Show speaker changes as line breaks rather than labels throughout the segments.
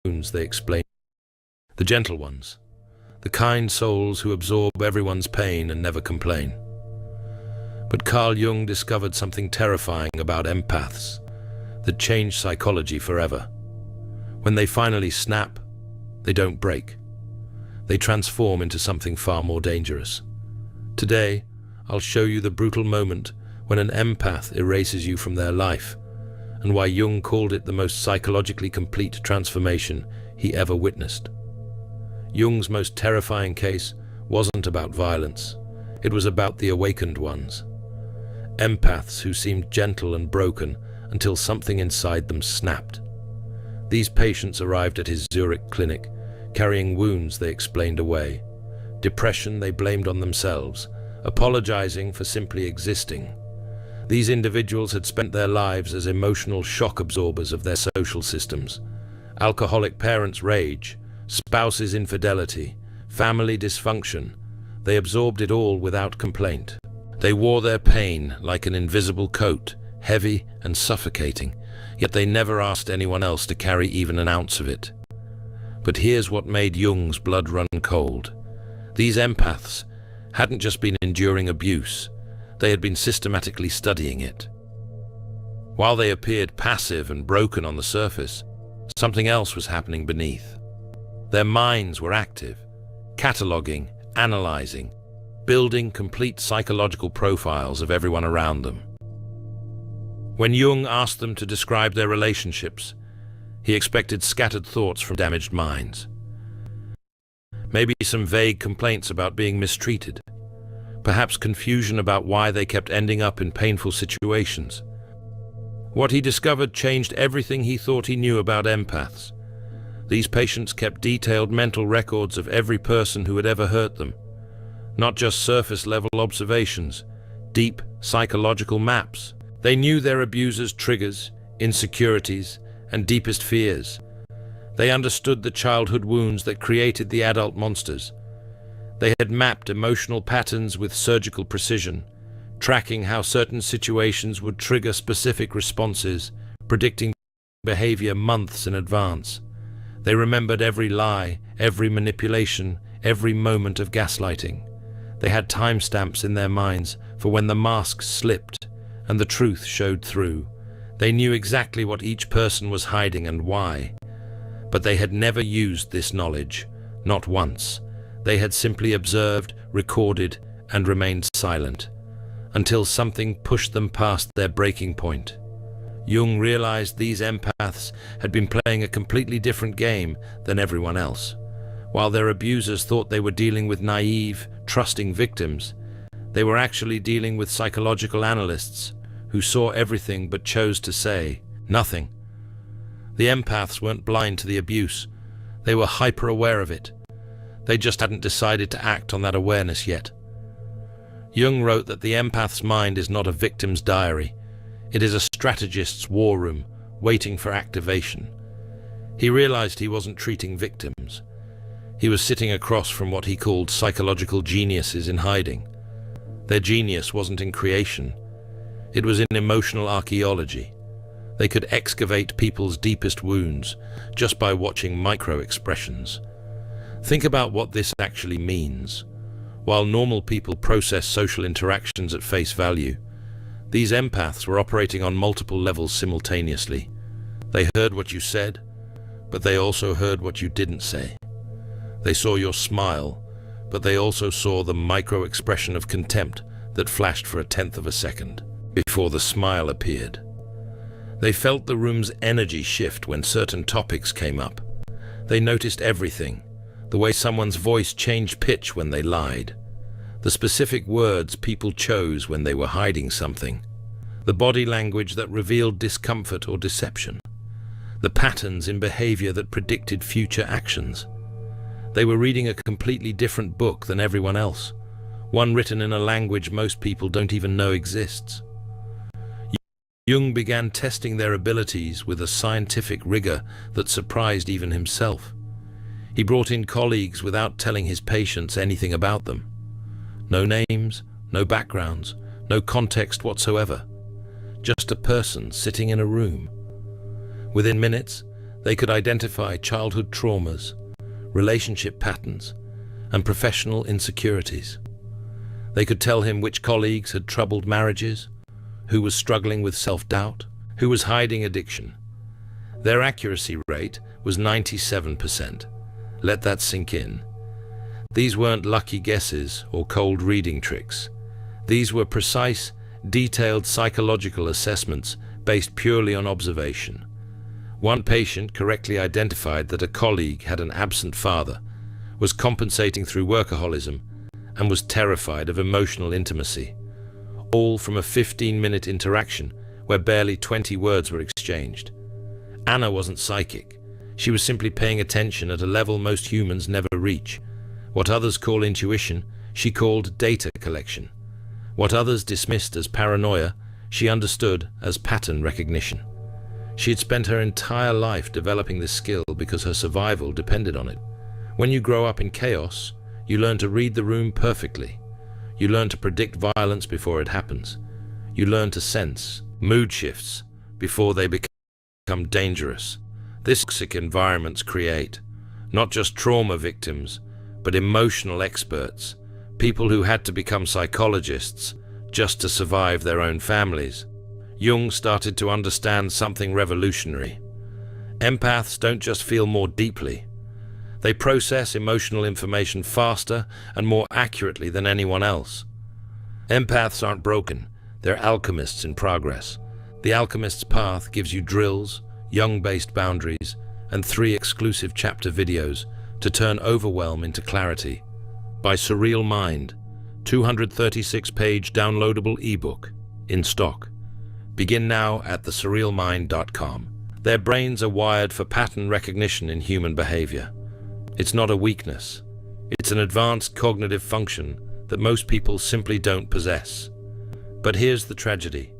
wounds they explain. The gentle ones, the kind souls who absorb everyone's pain and never complain. But Carl Jung discovered something terrifying about empaths that changed psychology forever. When they finally snap, they don't break. They transform into something far more dangerous. Today, I'll show you the brutal moment when an empath erases you from their life, and why Jung called it the most psychologically complete transformation he ever witnessed. Jung's most terrifying case wasn't about violence. It was about the awakened ones. Empaths who seemed gentle and broken until something inside them snapped. These patients arrived at his Zurich clinic, carrying wounds they explained away, depression they blamed on themselves, apologizing for simply existing. These individuals had spent their lives as emotional shock absorbers of their social systems. Alcoholic parents' rage, spouses' infidelity, family dysfunction. They absorbed it all without complaint. They wore their pain like an invisible coat, heavy and suffocating, yet they never asked anyone else to carry even an ounce of it. But here's what made Jung's blood run cold. These empaths hadn't just been enduring abuse, they had been systematically studying it. While they appeared passive and broken on the surface, something else was happening beneath. Their minds were active, cataloging, analyzing, building complete psychological profiles of everyone around them. When Jung asked them to describe their relationships, he expected scattered thoughts from damaged minds. Maybe some vague complaints about being mistreated, perhaps confusion about why they kept ending up in painful situations. What he discovered changed everything he thought he knew about empaths. These patients kept detailed mental records of every person who had ever hurt them, not just surface-level observations, deep psychological maps. They knew their abusers' triggers, insecurities, and deepest fears. They understood the childhood wounds that created the adult monsters. They had mapped emotional patterns with surgical precision, tracking how certain situations would trigger specific responses, predicting behavior months in advance. They remembered every lie, every manipulation, every moment of gaslighting. They had timestamps in their minds for when the mask slipped and the truth showed through. They knew exactly what each person was hiding and why. But they had never used this knowledge, not once. They had simply observed, recorded, and remained silent, until something pushed them past their breaking point. Jung realized these empaths had been playing a completely different game than everyone else. While their abusers thought they were dealing with naive, trusting victims, they were actually dealing with psychological analysts who saw everything but chose to say nothing. The empaths weren't blind to the abuse. They were hyper-aware of it. They just hadn't decided to act on that awareness yet. Jung wrote that the empath's mind is not a victim's diary. It is a strategist's war room, waiting for activation. He realized he wasn't treating victims. He was sitting across from what he called psychological geniuses in hiding. Their genius wasn't in creation. It was in emotional archaeology. They could excavate people's deepest wounds just by watching micro-expressions. Think about what this actually means. While normal people process social interactions at face value, these empaths were operating on multiple levels simultaneously. They heard what you said, but they also heard what you didn't say. They saw your smile, but they also saw the micro-expression of contempt that flashed for 1/10 of a second before the smile appeared. They felt the room's energy shift when certain topics came up. They noticed everything, the way someone's voice changed pitch when they lied, the specific words people chose when they were hiding something, the body language that revealed discomfort or deception, the patterns in behavior that predicted future actions. They were reading a completely different book than everyone else, one written in a language most people don't even know exists. Jung began testing their abilities with a scientific rigor that surprised even himself. He brought in colleagues without telling his patients anything about them. No names, no backgrounds, no context whatsoever. Just a person sitting in a room. Within minutes, They could identify childhood traumas, relationship patterns, and professional insecurities. They could tell him which colleagues had troubled marriages, who was struggling with self-doubt, who was hiding addiction. Their accuracy rate was 97%. Let that sink in. These weren't lucky guesses or cold reading tricks. These were precise, detailed psychological assessments based purely on observation. One patient correctly identified that a colleague had an absent father, was compensating through workaholism, and was terrified of emotional intimacy. All from a 15-minute interaction where barely 20 words were exchanged. Anna wasn't psychic. She was simply paying attention at a level most humans never reach. What others call intuition, she called data collection. What others dismissed as paranoia, she understood as pattern recognition. She had spent her entire life developing this skill because her survival depended on it. When you grow up in chaos, you learn to read the room perfectly. You learn to predict violence before it happens. You learn to sense mood shifts before they become dangerous. This toxic environments create not just trauma victims, but emotional experts, people who had to become psychologists just to survive their own families. Jung started to understand something revolutionary. Empaths don't just feel more deeply. They process emotional information faster and more accurately than anyone else. Empaths aren't broken, they're alchemists in progress. The Alchemist's Path gives you drills, Jung-based boundaries, and 3 exclusive chapter videos to turn overwhelm into clarity. By Surreal Mind, 236-page downloadable ebook, in stock. Begin now at thesurrealmind.com. Their brains are wired for pattern recognition in human behavior. It's not a weakness. It's an advanced cognitive function that most people simply don't possess. But here's the tragedy.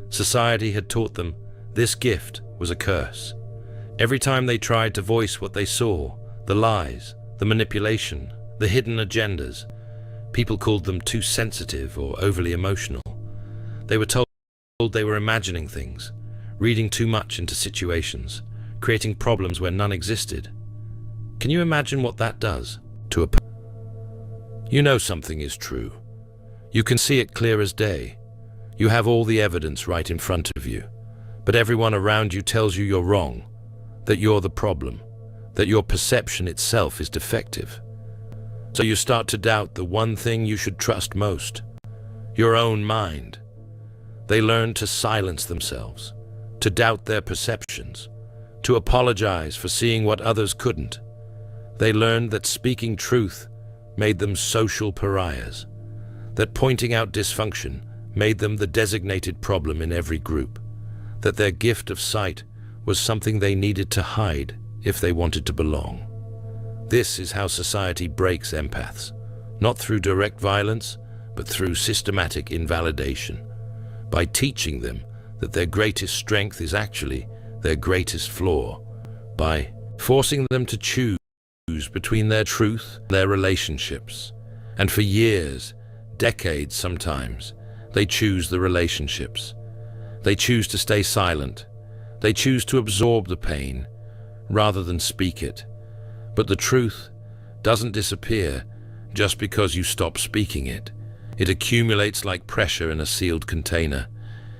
Society had taught them this gift was a curse. Every time they tried to voice what they saw, the lies, the manipulation, the hidden agendas, people called them too sensitive or overly emotional. They were told they were imagining things, reading too much into situations, creating problems where none existed. Can you imagine what that does to a person? You know something is true. You can see it clear as day. You have all the evidence right in front of you, but everyone around you tells you you're wrong, that you're the problem, that your perception itself is defective. So you start to doubt the one thing you should trust most, your own mind. They learn to silence themselves, to doubt their perceptions, to apologize for seeing what others couldn't. They learned that speaking truth made them social pariahs, that pointing out dysfunction made them the designated problem in every group, that their gift of sight was something they needed to hide if they wanted to belong. This is how society breaks empaths, not through direct violence, but through systematic invalidation, by teaching them that their greatest strength is actually their greatest flaw, by forcing them to choose between their truth and their relationships. And for years, decades sometimes, they choose the relationships. They choose to stay silent. They choose to absorb the pain rather than speak it. But the truth doesn't disappear just because you stop speaking it. It accumulates like pressure in a sealed container.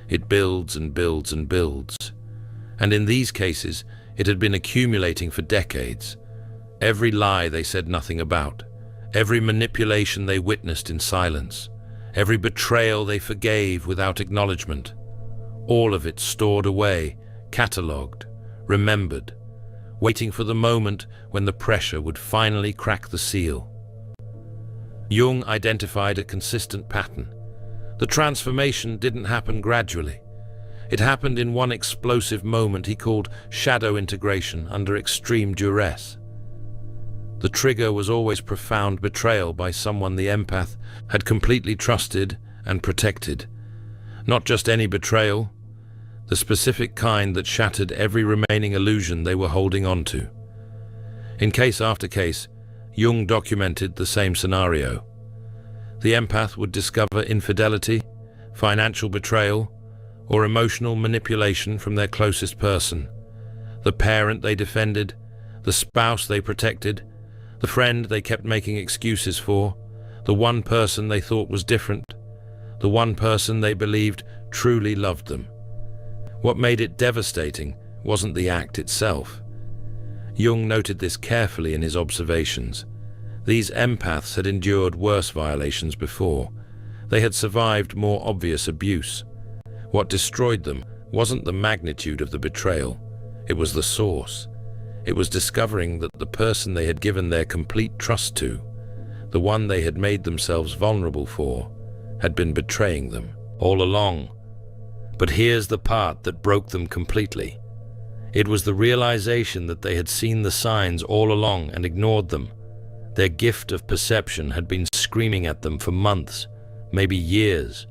It builds and builds and builds. And in these cases, it had been accumulating for decades. Every lie they said nothing about, every manipulation they witnessed in silence, every betrayal they forgave without acknowledgement, all of it stored away, catalogued, remembered, waiting for the moment when the pressure would finally crack the seal. Jung identified a consistent pattern. The transformation didn't happen gradually. It happened in one explosive moment he called shadow integration under extreme duress. The trigger was always profound betrayal by someone the empath had completely trusted and protected. Not just any betrayal, the specific kind that shattered every remaining illusion they were holding on to. In case after case, Jung documented the same scenario. The empath would discover infidelity, financial betrayal, or emotional manipulation from their closest person. The parent they defended, the spouse they protected, the friend they kept making excuses for, the one person they thought was different, the one person they believed truly loved them. What made it devastating wasn't the act itself. Jung noted this carefully in his observations. These empaths had endured worse violations before. They had survived more obvious abuse. What destroyed them wasn't the magnitude of the betrayal, it was the source. It was discovering that the person they had given their complete trust to, the one they had made themselves vulnerable for, had been betraying them all along. But here's the part that broke them completely. It was the realization that they had seen the signs all along and ignored them. Their gift of perception had been screaming at them for months, maybe years.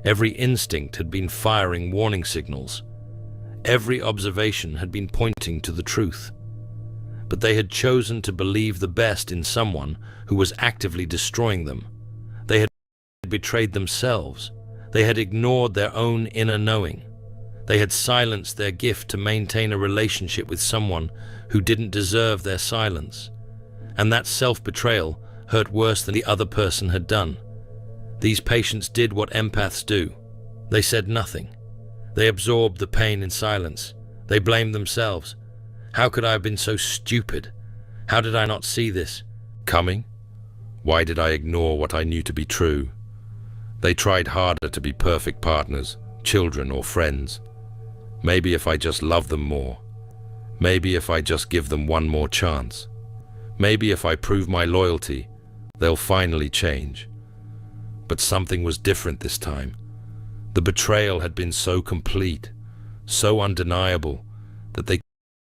Every instinct had been firing warning signals. Every observation had been pointing to the truth. But they had chosen to believe the best in someone who was actively destroying them. They had betrayed themselves. They had ignored their own inner knowing. They had silenced their gift to maintain a relationship with someone who didn't deserve their silence. And that self-betrayal hurt worse than the other person had done. These patients did what empaths do. They said nothing. They absorbed the pain in silence. They blamed themselves. How could I have been so stupid? How did I not see this coming? Why did I ignore what I knew to be true? They tried harder to be perfect partners, children or friends. Maybe if I just love them more. Maybe if I just give them one more chance. Maybe if I prove my loyalty, they'll finally change. But something was different this time. The betrayal had been so complete, so undeniable, that they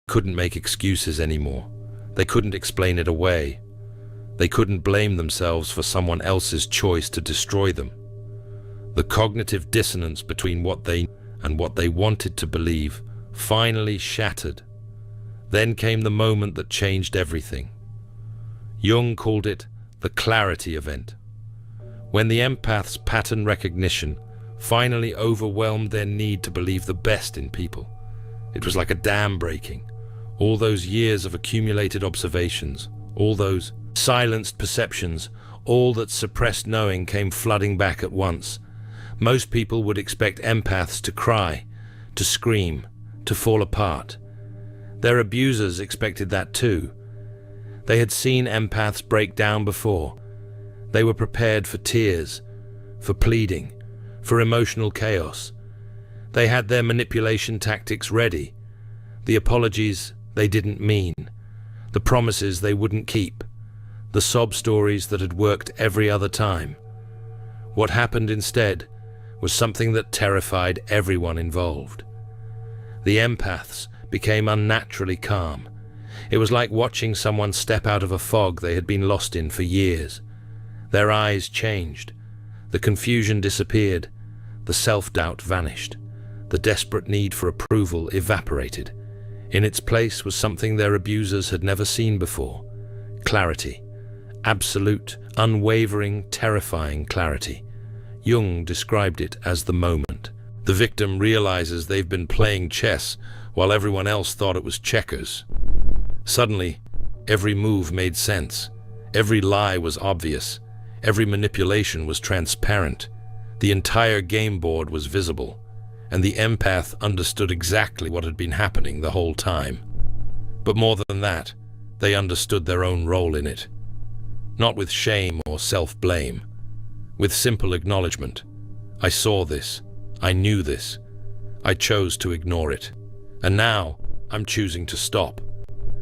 couldn't make excuses anymore. They couldn't explain it away. They couldn't blame themselves for someone else's choice to destroy them. The cognitive dissonance between what they knew and what they wanted to believe finally shattered. Then came the moment that changed everything. Jung called it the clarity event. When the empath's pattern recognition finally overwhelmed their need to believe the best in people. It was like a dam breaking. All those years of accumulated observations, all those silenced perceptions, all that suppressed knowing came flooding back at once. Most people would expect empaths to cry, to scream, to fall apart. Their abusers expected that too. They had seen empaths break down before. They were prepared for tears, for pleading, for emotional chaos. They had their manipulation tactics ready, the apologies they didn't mean, the promises they wouldn't keep, the sob stories that had worked every other time. What happened instead was something that terrified everyone involved. The empaths became unnaturally calm. It was like watching someone step out of a fog they had been lost in for years. Their eyes changed. The confusion disappeared. The self-doubt vanished. The desperate need for approval evaporated. In its place was something their abusers had never seen before. Clarity. Absolute, unwavering, terrifying clarity. Jung described it as the moment. The victim realizes they've been playing chess while everyone else thought it was checkers. Suddenly, every move made sense. Every lie was obvious. Every manipulation was transparent. The entire game board was visible, and the empath understood exactly what had been happening the whole time. But more than that, they understood their own role in it. Not with shame or self-blame. With simple acknowledgement. I saw this. I knew this. I chose to ignore it. And now, I'm choosing to stop.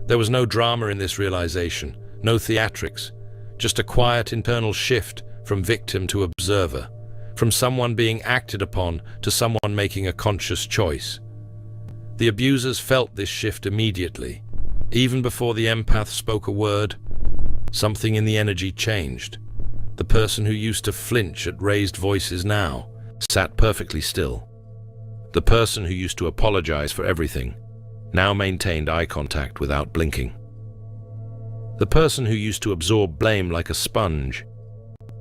There was no drama in this realization, no theatrics, just a quiet internal shift from victim to observer, from someone being acted upon to someone making a conscious choice. The abusers felt this shift immediately. Even before the empath spoke a word, something in the energy changed. The person who used to flinch at raised voices now sat perfectly still. The person who used to apologize for everything now maintained eye contact without blinking. The person who used to absorb blame like a sponge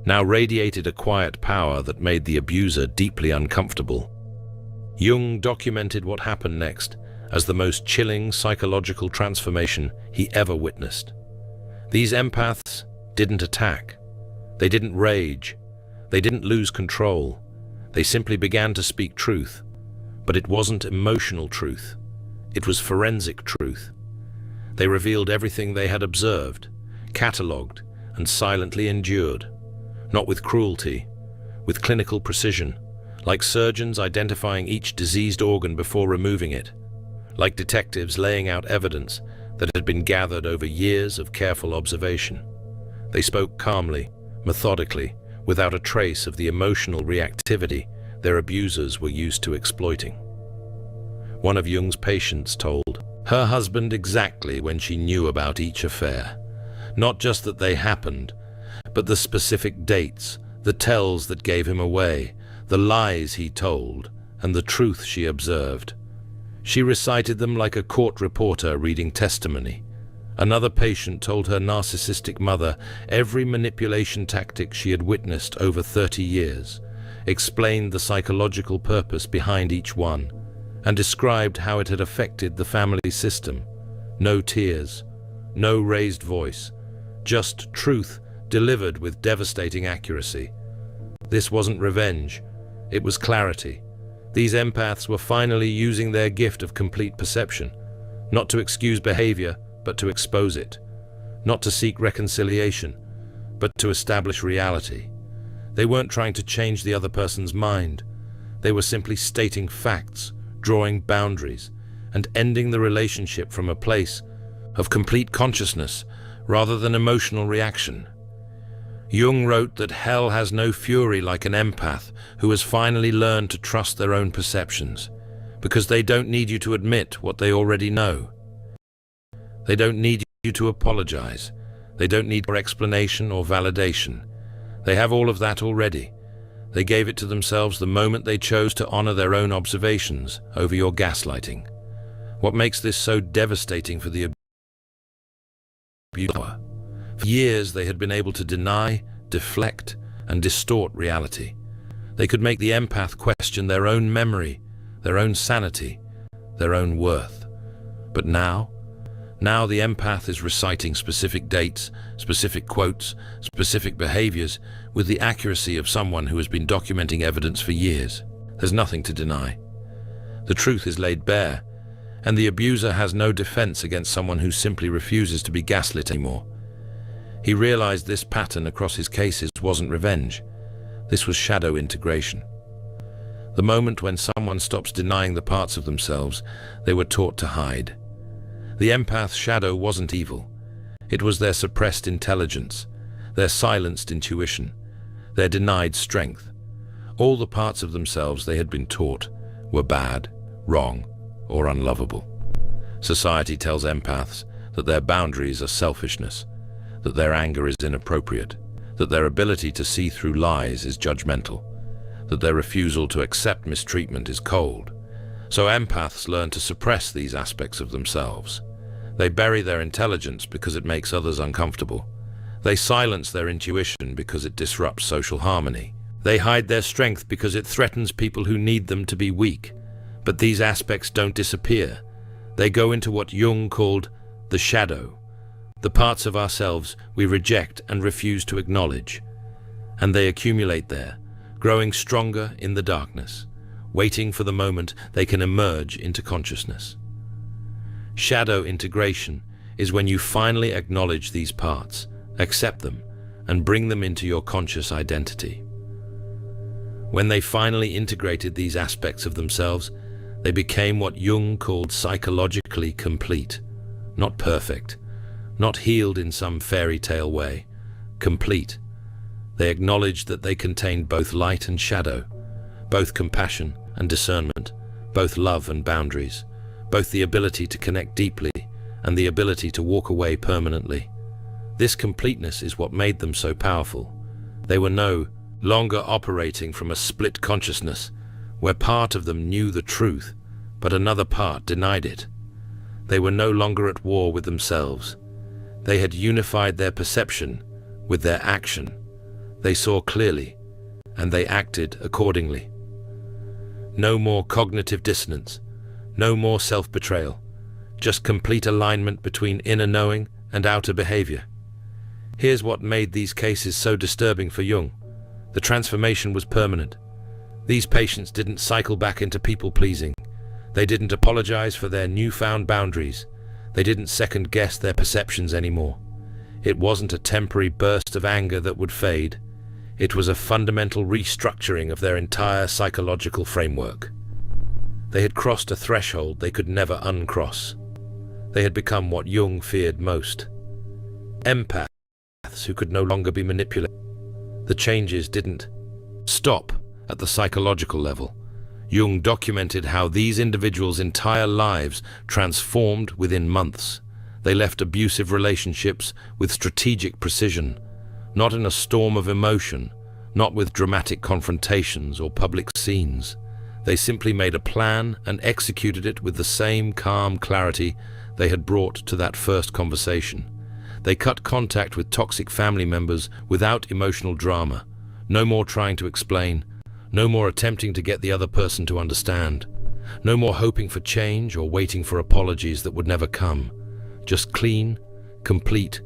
now radiated a quiet power that made the abuser deeply uncomfortable. Jung documented what happened next, as the most chilling psychological transformation he ever witnessed. These empaths didn't attack. They didn't rage. They didn't lose control. They simply began to speak truth. But it wasn't emotional truth. It was forensic truth. They revealed everything they had observed, catalogued, and silently endured. Not with cruelty, with clinical precision, like surgeons identifying each diseased organ before removing it, like detectives laying out evidence that had been gathered over years of careful observation. They spoke calmly, methodically, without a trace of the emotional reactivity their abusers were used to exploiting. One of Jung's patients told her husband exactly when she knew about each affair. Not just that they happened, but the specific dates, the tells that gave him away, the lies he told, and the truth she observed. She recited them like a court reporter reading testimony. Another patient told her narcissistic mother every manipulation tactic she had witnessed over 30 years, explained the psychological purpose behind each one, and described how it had affected the family system. No tears, no raised voice, just truth delivered with devastating accuracy. This wasn't revenge, it was clarity. These empaths were finally using their gift of complete perception, not to excuse behavior, but to expose it, not to seek reconciliation, but to establish reality. They weren't trying to change the other person's mind. They were simply stating facts, drawing boundaries, and ending the relationship from a place of complete consciousness rather than emotional reaction. Jung wrote that hell has no fury like an empath who has finally learned to trust their own perceptions, because they don't need you to admit what they already know. They don't need you to apologize. They don't need your explanation or validation. They have all of that already. They gave it to themselves the moment they chose to honor their own observations over your gaslighting. What makes this so devastating for the abuser? For years they had been able to deny, deflect, and distort reality. They could make the empath question their own memory, their own sanity, their own worth. But now the empath is reciting specific dates, specific quotes, specific behaviors with the accuracy of someone who has been documenting evidence for years. There's nothing to deny. The truth is laid bare, and the abuser has no defense against someone who simply refuses to be gaslit anymore. He realized this pattern across his cases wasn't revenge. This was shadow integration. The moment when someone stops denying the parts of themselves they were taught to hide. The empath's shadow wasn't evil. It was their suppressed intelligence, their silenced intuition, their denied strength. All the parts of themselves they had been taught were bad, wrong, or unlovable. Society tells empaths that their boundaries are selfishness, that their anger is inappropriate, that their ability to see through lies is judgmental, that their refusal to accept mistreatment is cold. So empaths learn to suppress these aspects of themselves. They bury their intelligence because it makes others uncomfortable. They silence their intuition because it disrupts social harmony. They hide their strength because it threatens people who need them to be weak. But these aspects don't disappear. They go into what Jung called the shadow, the parts of ourselves we reject and refuse to acknowledge. And they accumulate there, growing stronger in the darkness, waiting for the moment they can emerge into consciousness. Shadow integration is when you finally acknowledge these parts, accept them, and bring them into your conscious identity. When they finally integrated these aspects of themselves, they became what Jung called psychologically complete. Not perfect, not healed in some fairy tale way, complete. They acknowledged that they contained both light and shadow, both compassion and discernment, both love and boundaries, both the ability to connect deeply and the ability to walk away permanently. This completeness is what made them so powerful. They were no longer operating from a split consciousness, where part of them knew the truth, but another part denied it. They were no longer at war with themselves. They had unified their perception with their action. They saw clearly, and they acted accordingly. No more cognitive dissonance, No more self-betrayal, just complete alignment between inner knowing and outer behavior. Here's what made these cases so disturbing for Jung. The transformation was permanent. These patients didn't cycle back into people-pleasing. They didn't apologize for their newfound boundaries. They didn't second-guess their perceptions anymore. It wasn't a temporary burst of anger that would fade. It was a fundamental restructuring of their entire psychological framework. They had crossed a threshold they could never uncross. They had become what Jung feared most. Empaths who could no longer be manipulated. The changes didn't stop at the psychological level. Jung documented how these individuals' entire lives transformed within months. They left abusive relationships with strategic precision, not in a storm of emotion, not with dramatic confrontations or public scenes. They simply made a plan and executed it with the same calm clarity they had brought to that first conversation. They cut contact with toxic family members without emotional drama. No more trying to explain. No more attempting to get the other person to understand. No more hoping for change or waiting for apologies that would never come. Just clean, complete,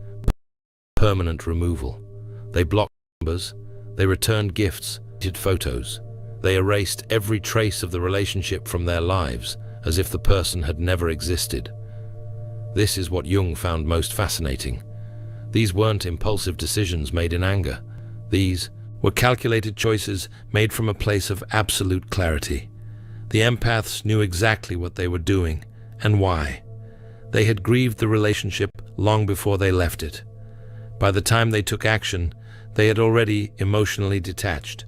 permanent removal. They blocked numbers. They returned gifts, deleted photos. They erased every trace of the relationship from their lives, as if the person had never existed. This is what Jung found most fascinating. These weren't impulsive decisions made in anger. These were calculated choices made from a place of absolute clarity. The empaths knew exactly what they were doing and why. They had grieved the relationship long before they left it. By the time they took action, they had already emotionally detached.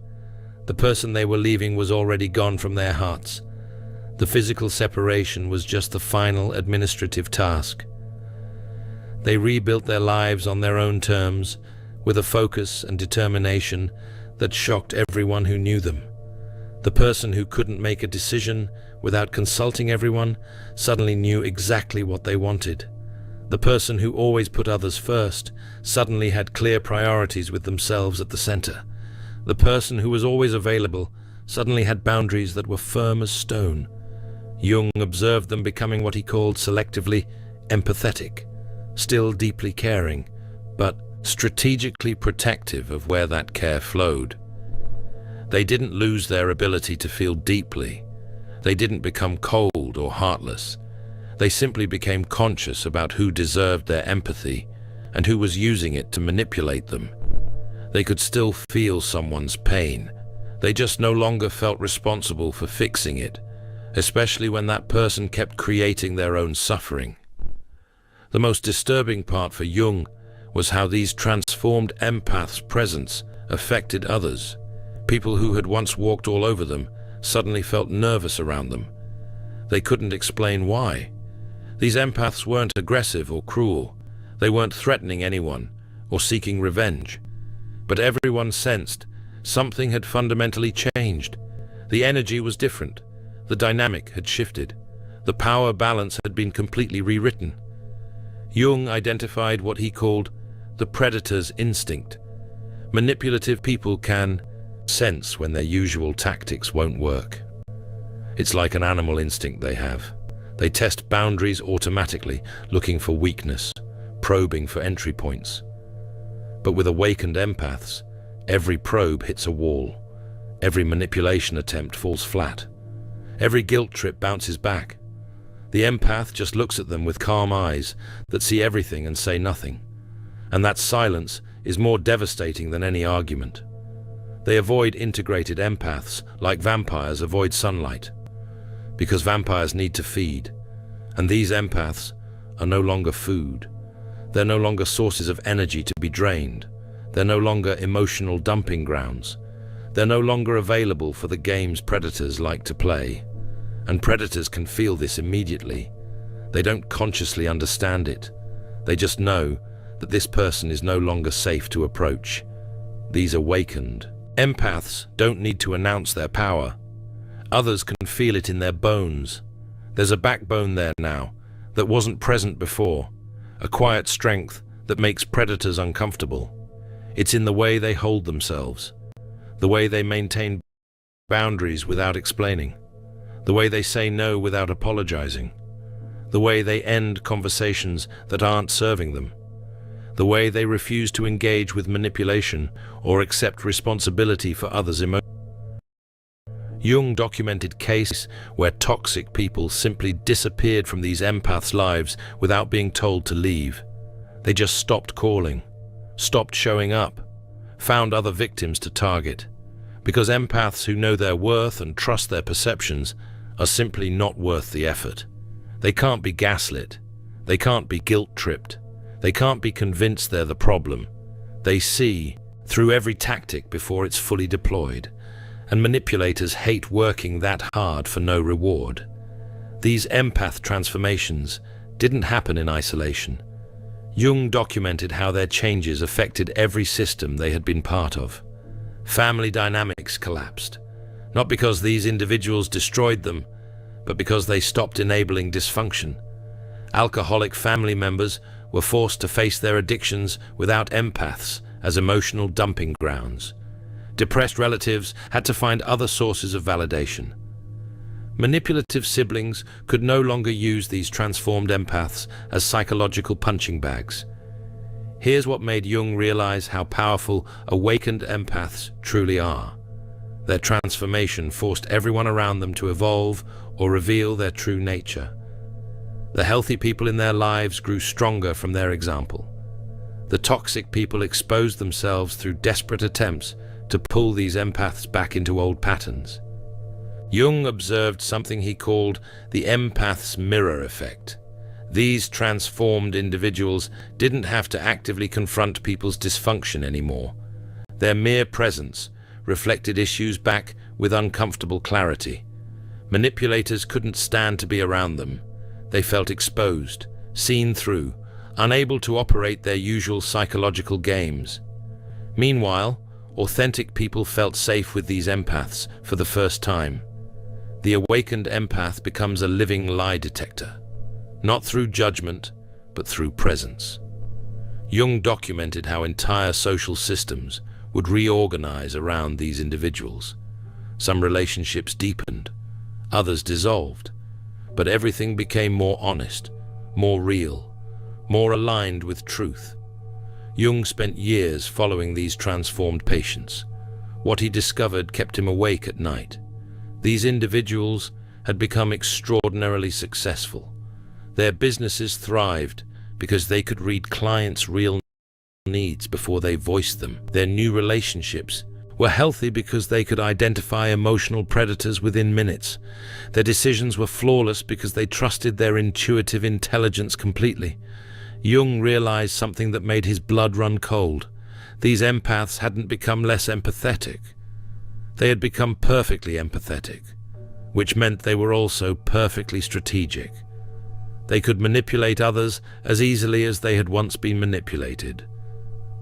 The person they were leaving was already gone from their hearts. The physical separation was just the final administrative task. They rebuilt their lives on their own terms, with a focus and determination that shocked everyone who knew them. The person who couldn't make a decision without consulting everyone suddenly knew exactly what they wanted. The person who always put others first suddenly had clear priorities with themselves at the center. The person who was always available suddenly had boundaries that were firm as stone. Jung observed them becoming what he called selectively empathetic, still deeply caring, but strategically protective of where that care flowed. They didn't lose their ability to feel deeply. They didn't become cold or heartless. They simply became conscious about who deserved their empathy and who was using it to manipulate them. They could still feel someone's pain. They just no longer felt responsible for fixing it, especially when that person kept creating their own suffering. The most disturbing part for Jung was how these transformed empaths' presence affected others. People who had once walked all over them suddenly felt nervous around them. They couldn't explain why. These empaths weren't aggressive or cruel. They weren't threatening anyone or seeking revenge. But everyone sensed something had fundamentally changed. The energy was different. The dynamic had shifted. The power balance had been completely rewritten. Jung identified what he called the predator's instinct. Manipulative people can sense when their usual tactics won't work. It's like an animal instinct they have. They test boundaries automatically, looking for weakness, probing for entry points. But with awakened empaths, every probe hits a wall. Every manipulation attempt falls flat. Every guilt trip bounces back. The empath just looks at them with calm eyes that see everything and say nothing. And that silence is more devastating than any argument. They avoid integrated empaths like vampires avoid sunlight, because vampires need to feed, and these empaths are no longer food. They're no longer sources of energy to be drained. They're no longer emotional dumping grounds. They're no longer available for the games predators like to play. And predators can feel this immediately. They don't consciously understand it. They just know that this person is no longer safe to approach. These awakened empaths don't need to announce their power. Others can feel it in their bones. There's a backbone there now that wasn't present before, a quiet strength that makes predators uncomfortable. It's in the way they hold themselves, the way they maintain boundaries without explaining, the way they say no without apologizing, the way they end conversations that aren't serving them, the way they refuse to engage with manipulation or accept responsibility for others' emotions. Jung documented cases where toxic people simply disappeared from these empaths' lives without being told to leave. They just stopped calling, stopped showing up, found other victims to target. Because empaths who know their worth and trust their perceptions are simply not worth the effort. They can't be gaslit. They can't be guilt-tripped. They can't be convinced they're the problem. They see through every tactic before it's fully deployed. And manipulators hate working that hard for no reward. These empath transformations didn't happen in isolation. Jung documented how their changes affected every system they had been part of. Family dynamics collapsed, not because these individuals destroyed them, but because they stopped enabling dysfunction. Alcoholic family members were forced to face their addictions without empaths as emotional dumping grounds. Depressed relatives had to find other sources of validation. Manipulative siblings could no longer use these transformed empaths as psychological punching bags. Here's what made Jung realize how powerful awakened empaths truly are. Their transformation forced everyone around them to evolve or reveal their true nature. The healthy people in their lives grew stronger from their example. The toxic people exposed themselves through desperate attempts to pull these empaths back into old patterns. Jung observed something he called the empath's mirror effect. These transformed individuals didn't have to actively confront people's dysfunction anymore. Their mere presence reflected issues back with uncomfortable clarity. Manipulators couldn't stand to be around them. They felt exposed, seen through, unable to operate their usual psychological games. Meanwhile, authentic people felt safe with these empaths for the first time. The awakened empath becomes a living lie detector, not through judgment, but through presence. Jung documented how entire social systems would reorganize around these individuals. Some relationships deepened, others dissolved, but everything became more honest, more real, more aligned with truth. Jung spent years following these transformed patients. What he discovered kept him awake at night. These individuals had become extraordinarily successful. Their businesses thrived because they could read clients' real needs before they voiced them. Their new relationships were healthy because they could identify emotional predators within minutes. Their decisions were flawless because they trusted their intuitive intelligence completely. Jung realized something that made his blood run cold. These empaths hadn't become less empathetic. They had become perfectly empathetic, which meant they were also perfectly strategic. They could manipulate others as easily as they had once been manipulated.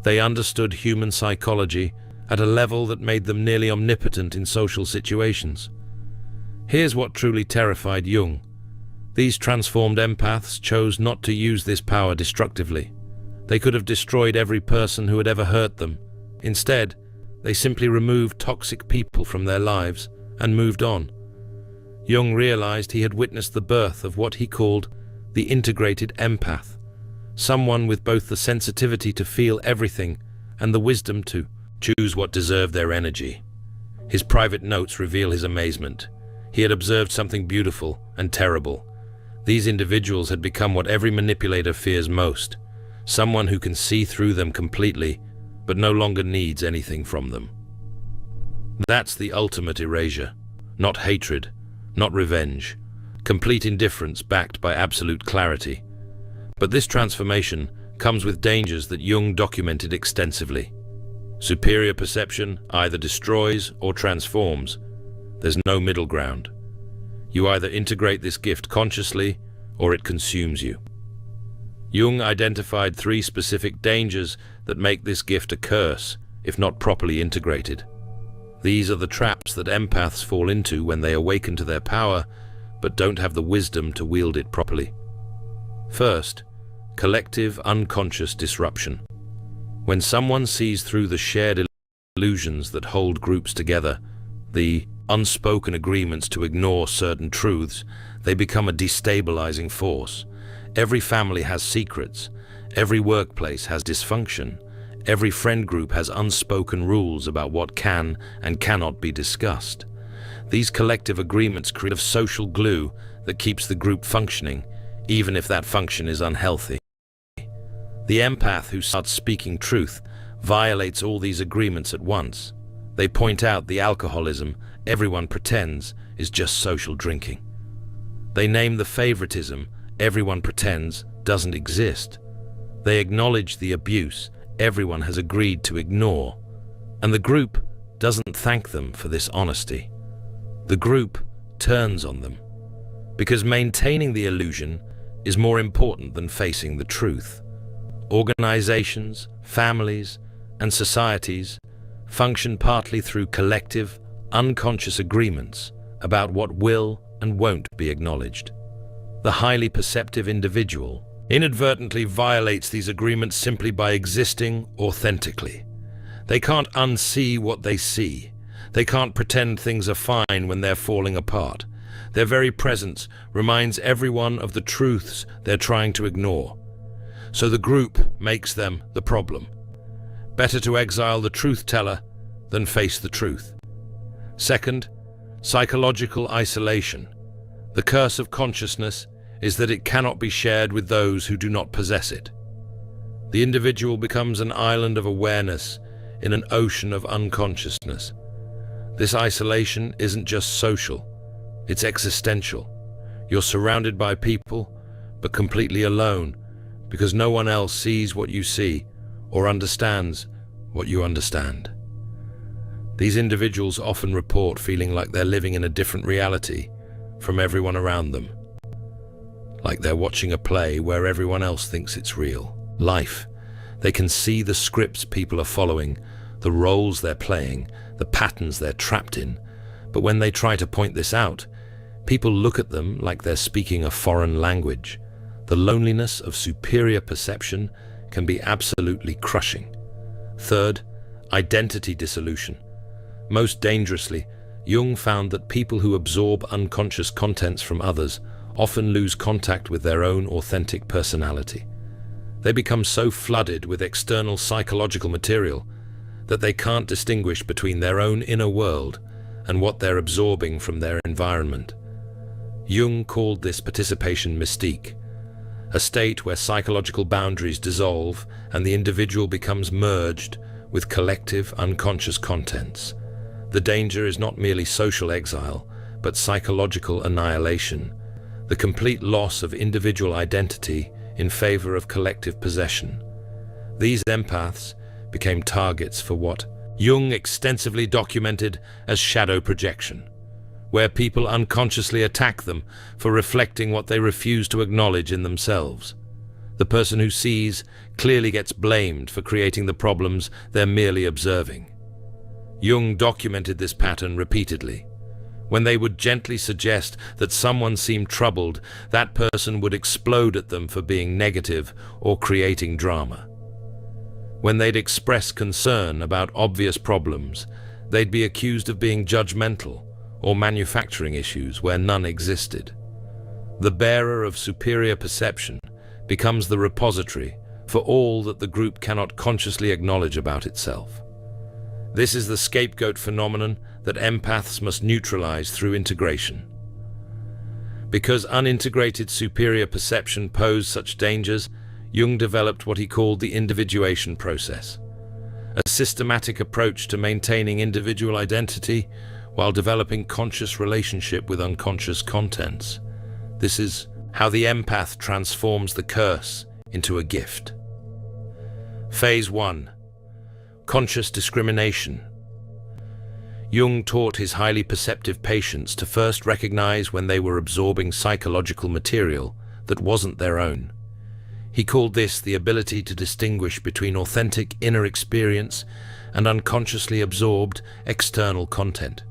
They understood human psychology at a level that made them nearly omnipotent in social situations. Here's what truly terrified Jung. These transformed empaths chose not to use this power destructively. They could have destroyed every person who had ever hurt them. Instead, they simply removed toxic people from their lives and moved on. Jung realized he had witnessed the birth of what he called the integrated empath, someone with both the sensitivity to feel everything and the wisdom to choose what deserved their energy. His private notes reveal his amazement. He had observed something beautiful and terrible. These individuals had become what every manipulator fears most, someone who can see through them completely, but no longer needs anything from them. That's the ultimate erasure, not hatred, not revenge, complete indifference backed by absolute clarity. But this transformation comes with dangers that Jung documented extensively. Superior perception either destroys or transforms. There's no middle ground. You either integrate this gift consciously or it consumes you. Jung identified 3 specific dangers that make this gift a curse if not properly integrated. These are the traps that empaths fall into when they awaken to their power but don't have the wisdom to wield it properly. First, collective unconscious disruption. When someone sees through the shared illusions that hold groups together, the unspoken agreements to ignore certain truths, they become a destabilizing force. Every family has secrets. Every workplace has dysfunction. Every friend group has unspoken rules about what can and cannot be discussed. These collective agreements create a social glue that keeps the group functioning, even if that function is unhealthy. The empath who starts speaking truth violates all these agreements at once. They point out the alcoholism everyone pretends is just social drinking. They name the favoritism everyone pretends doesn't exist. They acknowledge the abuse everyone has agreed to ignore. And the group doesn't thank them for this honesty. The group turns on them, because maintaining the illusion is more important than facing the truth. Organizations, families, and societies function partly through collective, unconscious agreements about what will and won't be acknowledged. The highly perceptive individual inadvertently violates these agreements simply by existing authentically. They can't unsee what they see. They can't pretend things are fine when they're falling apart. Their very presence reminds everyone of the truths they're trying to ignore. So the group makes them the problem. Better to exile the truth-teller than face the truth. Second, psychological isolation. The curse of consciousness is that it cannot be shared with those who do not possess it. The individual becomes an island of awareness in an ocean of unconsciousness. This isolation isn't just social, it's existential. You're surrounded by people, but completely alone, because no one else sees what you see or understands what you understand. These individuals often report feeling like they're living in a different reality from everyone around them, like they're watching a play where everyone else thinks it's real life. They can see the scripts people are following, the roles they're playing, the patterns they're trapped in. But when they try to point this out, people look at them like they're speaking a foreign language. The loneliness of superior perception can be absolutely crushing. Third, identity dissolution. Most dangerously, Jung found that people who absorb unconscious contents from others often lose contact with their own authentic personality. They become so flooded with external psychological material that they can't distinguish between their own inner world and what they're absorbing from their environment. Jung called this participation mystique, a state where psychological boundaries dissolve and the individual becomes merged with collective unconscious contents. The danger is not merely social exile, but psychological annihilation, the complete loss of individual identity in favor of collective possession. These empaths became targets for what Jung extensively documented as shadow projection, where people unconsciously attack them for reflecting what they refuse to acknowledge in themselves. The person who sees clearly gets blamed for creating the problems they're merely observing. Jung documented this pattern repeatedly. When they would gently suggest that someone seemed troubled, that person would explode at them for being negative or creating drama. When they'd express concern about obvious problems, they'd be accused of being judgmental or manufacturing issues where none existed. The bearer of superior perception becomes the repository for all that the group cannot consciously acknowledge about itself. This is the scapegoat phenomenon that empaths must neutralize through integration. Because unintegrated superior perception posed such dangers, Jung developed what he called the individuation process, a systematic approach to maintaining individual identity while developing conscious relationship with unconscious contents. This is how the empath transforms the curse into a gift. Phase 1. Conscious discrimination. Jung taught his highly perceptive patients to first recognize when they were absorbing psychological material that wasn't their own. He called this the ability to distinguish between authentic inner experience and unconsciously absorbed external content.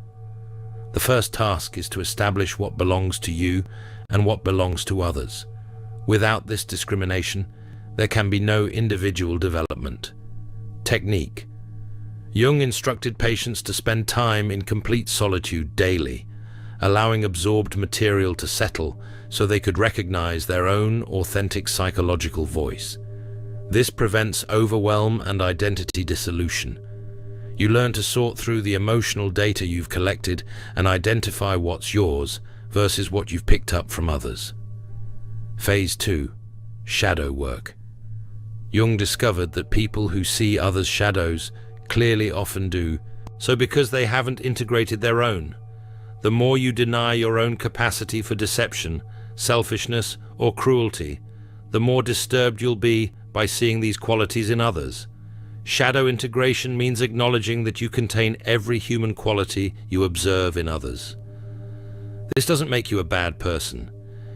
The first task is to establish what belongs to you and what belongs to others. Without this discrimination, there can be no individual development. Technique. Jung instructed patients to spend time in complete solitude daily, allowing absorbed material to settle so they could recognize their own authentic psychological voice. This prevents overwhelm and identity dissolution. You learn to sort through the emotional data you've collected and identify what's yours versus what you've picked up from others. Phase 2. Shadow work. Jung discovered that people who see others' shadows clearly often do so because they haven't integrated their own. The more you deny your own capacity for deception, selfishness, or cruelty, the more disturbed you'll be by seeing these qualities in others. Shadow integration means acknowledging that you contain every human quality you observe in others. This doesn't make you a bad person.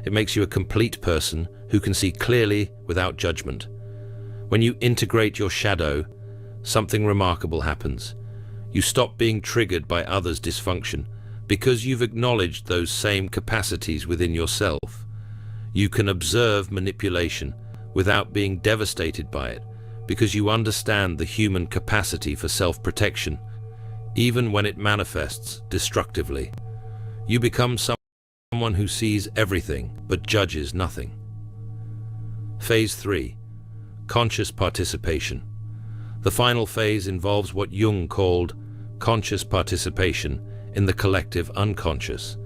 It makes you a complete person who can see clearly without judgment. When you integrate your shadow, something remarkable happens. You stop being triggered by others' dysfunction because you've acknowledged those same capacities within yourself. You can observe manipulation without being devastated by it because you understand the human capacity for self-protection, even when it manifests destructively. You become someone who sees everything but judges nothing. Phase 3. Conscious participation. The final phase involves what Jung called conscious participation in the collective unconscious,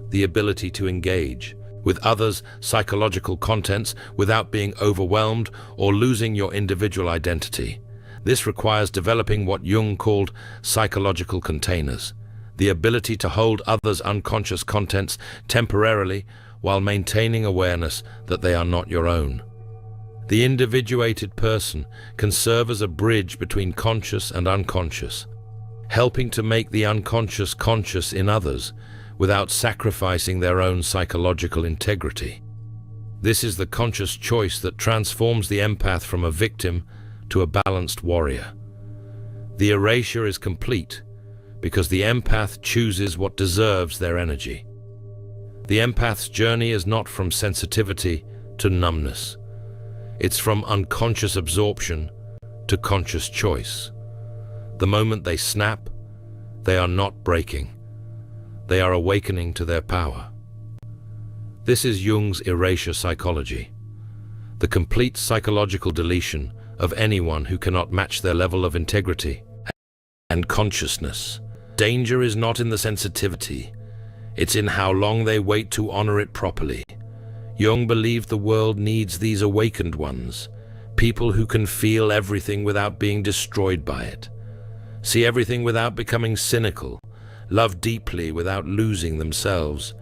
the ability to engage with others' psychological contents without being overwhelmed or losing your individual identity. This requires developing what Jung called psychological containers, the ability to hold others' unconscious contents temporarily while maintaining awareness that they are not your own. The individuated person can serve as a bridge between conscious and unconscious, helping to make the unconscious conscious in others without sacrificing their own psychological integrity. This is the conscious choice that transforms the empath from a victim to a balanced warrior. The erasure is complete because the empath chooses what deserves their energy. The empath's journey is not from sensitivity to numbness. It's from unconscious absorption to conscious choice. The moment they snap, they are not breaking. They are awakening to their power. This is Jung's erasure psychology, the complete psychological deletion of anyone who cannot match their level of integrity and consciousness. Danger is not in the sensitivity, it's in how long they wait to honor it properly. Jung believed the world needs these awakened ones, people who can feel everything without being destroyed by it, see everything without becoming cynical, love deeply without losing themselves.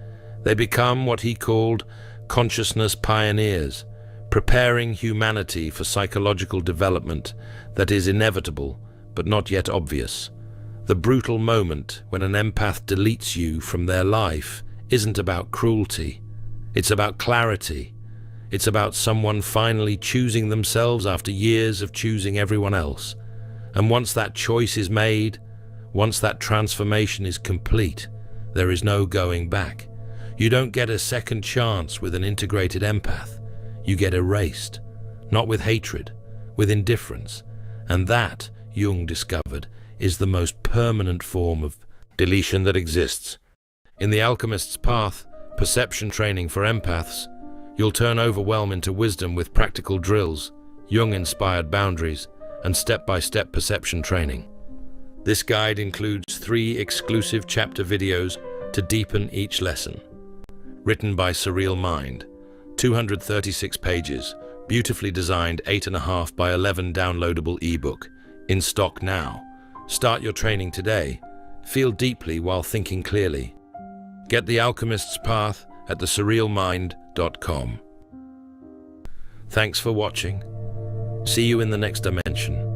They become what he called consciousness pioneers, preparing humanity for psychological development that is inevitable but not yet obvious. The brutal moment when an empath deletes you from their life isn't about cruelty. It's about clarity. It's about someone finally choosing themselves after years of choosing everyone else. And once that choice is made, once that transformation is complete, there is no going back. You don't get a second chance with an integrated empath. You get erased, not with hatred, with indifference. And that, Jung discovered, is the most permanent form of deletion that exists. In The Alchemist's Path, perception training for empaths, you'll turn overwhelm into wisdom with practical drills, Jung-inspired boundaries, and step-by-step perception training. This guide includes 3 exclusive chapter videos to deepen each lesson. Written by Surreal Mind, 236 pages, beautifully designed 8.5 by 11 downloadable ebook, in stock now. Start your training today. Feel deeply while thinking clearly. Get The Alchemist's Path at thesurrealmind.com. Thanks for watching. See you in the next dimension.